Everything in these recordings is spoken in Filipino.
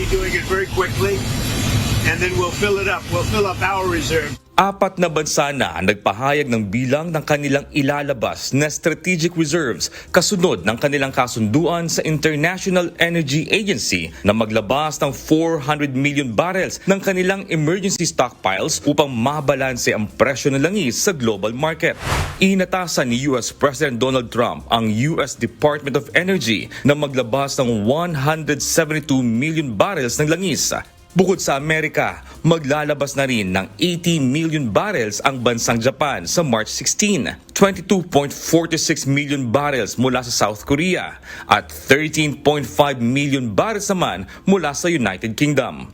doing it very quickly, and then we'll fill it up. We'll fill up our reserve. Apat na bansa na ang nagpahayag ng bilang ng kanilang ilalabas na strategic reserves kasunod ng kanilang kasunduan sa International Energy Agency na maglabas ng 400 million barrels ng kanilang emergency stockpiles upang mabalanse ang presyo ng langis sa global market. Inatasan ni US President Donald Trump ang US Department of Energy na maglabas ng 172 million barrels ng langis. Bukod sa Amerika, maglalabas na rin ng 80 million barrels ang bansang Japan sa March 16, 22.46 million barrels mula sa South Korea at 13.5 million barrels naman mula sa United Kingdom.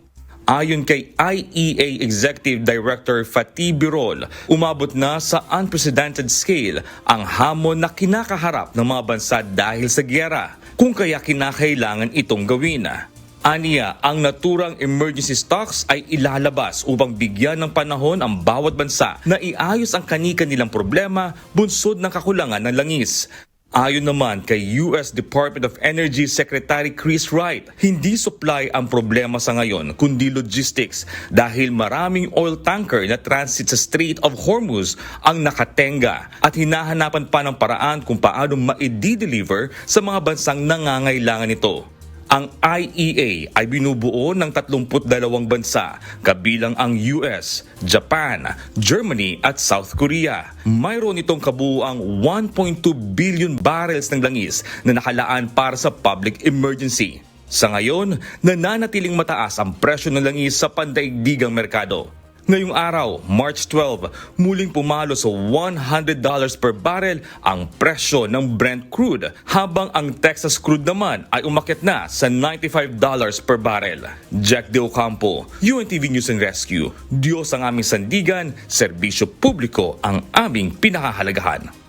Ayon kay IEA Executive Director Fatih Birol, umabot na sa unprecedented scale ang hamon na kinakaharap ng mga bansa dahil sa giyera, kung kaya kinakailangan itong gawin. Aniya, ang naturang emergency stocks ay ilalabas upang bigyan ng panahon ang bawat bansa na iayos ang kani-kanilang problema bunsod ng kakulangan ng langis. Ayon naman kay US Department of Energy Secretary Chris Wright, hindi supply ang problema sa ngayon kundi logistics dahil maraming oil tanker na transit sa Strait of Hormuz ang nakatenga at hinahanapan pa ng paraan kung paano ma-deliver sa mga bansang nangangailangan nito. Ang IEA ay binubuo ng 32 bansa, kabilang ang US, Japan, Germany at South Korea. Mayroon itong kabuuang 1.2 billion barrels ng langis na nakalaan para sa public emergency. Sa ngayon, nananatiling mataas ang presyo ng langis sa pandaigdigang merkado. Ngayong araw, March 12, muling pumalo sa $100 per barrel ang presyo ng Brent crude, habang ang Texas crude naman ay umakyat na sa $95 per barrel. Jack De Ocampo, UNTV News and Rescue. Diyos ang aming sandigan, serbisyo publiko ang aming pinakahalagahan.